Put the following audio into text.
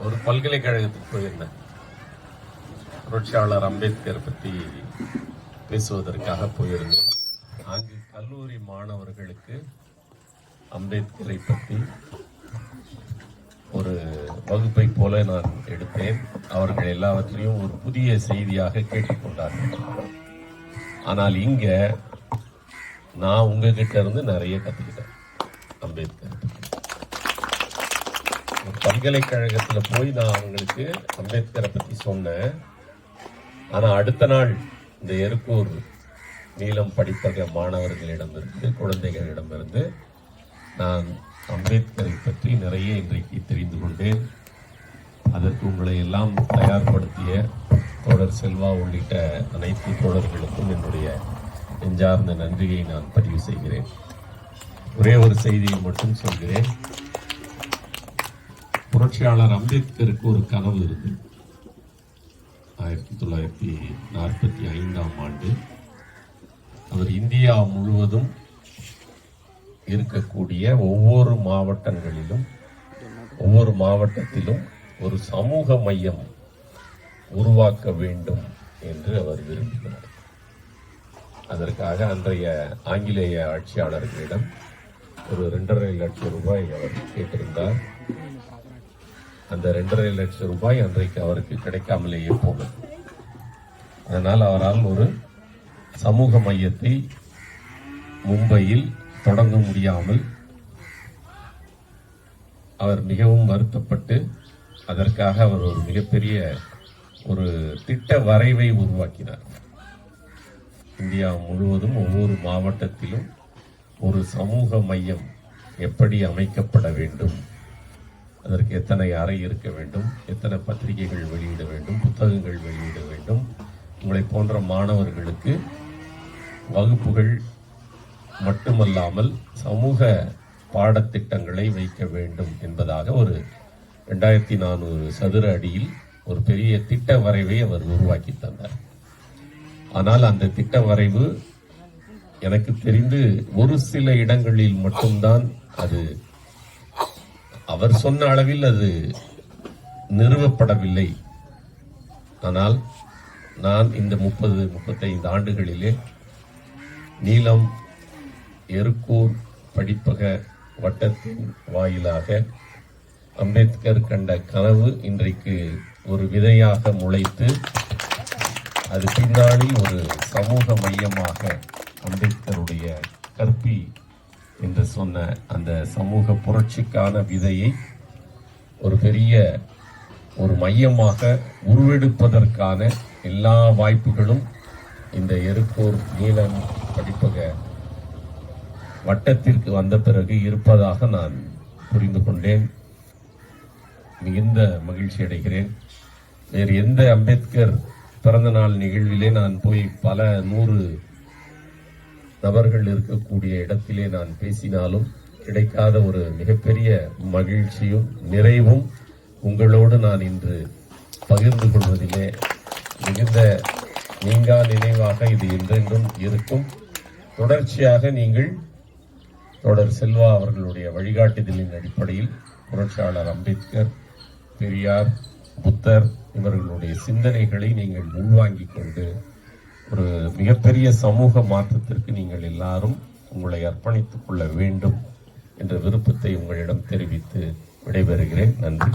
ஒரு பல்கலைக்கழகத்துக்கு போயிருந்தேன். புரட்சியாளர் அம்பேத்கர் பற்றி பேசுவதற்காக போயிருந்தேன். அங்கு கல்லூரி மாணவர்களுக்கு அம்பேத்கரை பற்றி ஒரு வகுப்பை போல நான் எடுத்தேன். அவர்கள் எல்லாவற்றையும் ஒரு புதிய செய்தியாக கேட்டுக்கொண்டார்கள். ஆனால் இங்க நான் உங்ககிட்ட இருந்து நிறைய கத்துக்கிட்டேன். அம்பேத்கர் பல்கலைக்கழகத்துல போய் நான் அவங்களுக்கு அம்பேத்கரை பத்தி சொன்னேன். ஆனா அடுத்த நாள் இந்த எருக்கூர் நீளம் படிப்பக மாணவர்களிடமிருந்து குழந்தைகளிடமிருந்து நான் அம்பேத்கரை பற்றி நிறைய இன்றைக்கு தெரிந்து கொண்டேன். அதற்கு உங்களை எல்லாம் தயார்படுத்திய தோழர் செல்வா உள்ளிட்ட அனைத்து தோழர்களுக்கும் என்னுடைய நெஞ்சார்ந்த நன்றியை நான் பதிவு செய்கிறேன். ஒரே ஒரு செய்தியை மட்டும் சொல்கிறேன். புரட்சியாளர் அம்பேத்கருக்கு ஒரு கனவு இருக்கு. 1945ஆம் ஆண்டு அவர் இந்தியா முழுவதும் இருக்கக்கூடிய ஒவ்வொரு மாவட்டத்திலும் ஒரு சமூக மையம் உருவாக்க வேண்டும் என்று அவர் விரும்பினார். அதற்காக அன்றைய ஆங்கிலேய ஆட்சியாளர்களிடம் ஒரு 2.5 லட்சம் ரூபாய் அவர் கேட்டிருந்தார். அந்த 2.5 லட்சம் ரூபாய் அன்றைக்கு அவருக்கு கிடைக்காமலேயே போனது. அதனால் அவரால் ஒரு சமூக மையத்தை மும்பையில் தொடங்க முடியாமல் அவர் மிகவும் வருத்தப்பட்டு அதற்காக அவர் ஒரு மிகப்பெரிய ஒரு திட்ட வரைவை உருவாக்கினார். இந்தியா முழுவதும் ஒவ்வொரு மாவட்டத்திலும் ஒரு சமூக மையம் எப்படி அமைக்கப்பட வேண்டும், அதற்கு எத்தனை அறை இருக்க வேண்டும், எத்தனை பத்திரிகைகள் வெளியிட வேண்டும், புத்தகங்கள் வெளியிட வேண்டும், உங்களை போன்ற மாணவர்களுக்கு வகுப்புகள் மட்டுமல்லாமல் சமூக பாடத்திட்டங்களை வைக்க வேண்டும் என்பதாக ஒரு 2400 சதுர அடியில் ஒரு பெரிய திட்ட வரைவை அவர் உருவாக்கி தந்தார். ஆனால் அந்த திட்ட வரைவு எனக்கு தெரிந்து ஒரு சில இடங்களில் மட்டும்தான் அது அவர் சொன்ன அளவில் அது நிறுவப்படவில்லை. ஆனால் நான் இந்த 30-35 ஆண்டுகளிலே நீலம் எருக்கூர் படிப்பக வட்டத்தின் வாயிலாக அம்பேத்கர் கண்ட கனவு இன்றைக்கு ஒரு விதையாக முளைத்து அது பின்னாடி ஒரு சமூக மையமாக அம்பேத்கருடைய கற்பி என்று சொன்ன அந்த சமூக புரட்சிக்கான விதையை ஒரு பெரிய ஒரு மையமாக உருவெடுப்பதற்கான எல்லா வாய்ப்புகளும் இந்த எருக்கூர் நீலம் படிப்பக வட்டத்திற்கு வந்த பிறகு இருப்பதாக நான் புரிந்து கொண்டேன். மிகுந்த மகிழ்ச்சி அடைகிறேன். வேறு எந்த அம்பேத்கர் பிறந்த நாள் நிகழ்விலே நான் போய் பல 100 நபர்கள் இருக்கக்கூடிய இடத்திலே நான் பேசினாலும் கிடைக்காத ஒரு மிகப்பெரிய மகிழ்ச்சியும் நிறைவும் உங்களோடு நான் இன்று பகிர்ந்து கொள்வதிலே மிகுந்த நீங்கா நினைவாக இது என்றென்றும் இருக்கும். தொடர்ச்சியாக நீங்கள் தோழர் செல்வா அவர்களுடைய வழிகாட்டுதலின் அடிப்படையில் புரட்சியாளர் அம்பேத்கர், பெரியார், புத்தர் இவர்களுடைய சிந்தனைகளை நீங்கள் உள்வாங்கிக் கொண்டு ஒரு மிகப்பெரிய சமூக மாற்றத்திற்கு நீங்கள் எல்லாரும் உங்களை அர்ப்பணித்துக் கொள்ள வேண்டும் என்ற விருப்பத்தை உங்களிடம் தெரிவித்து விடைபெறுகிறேன். நன்றி.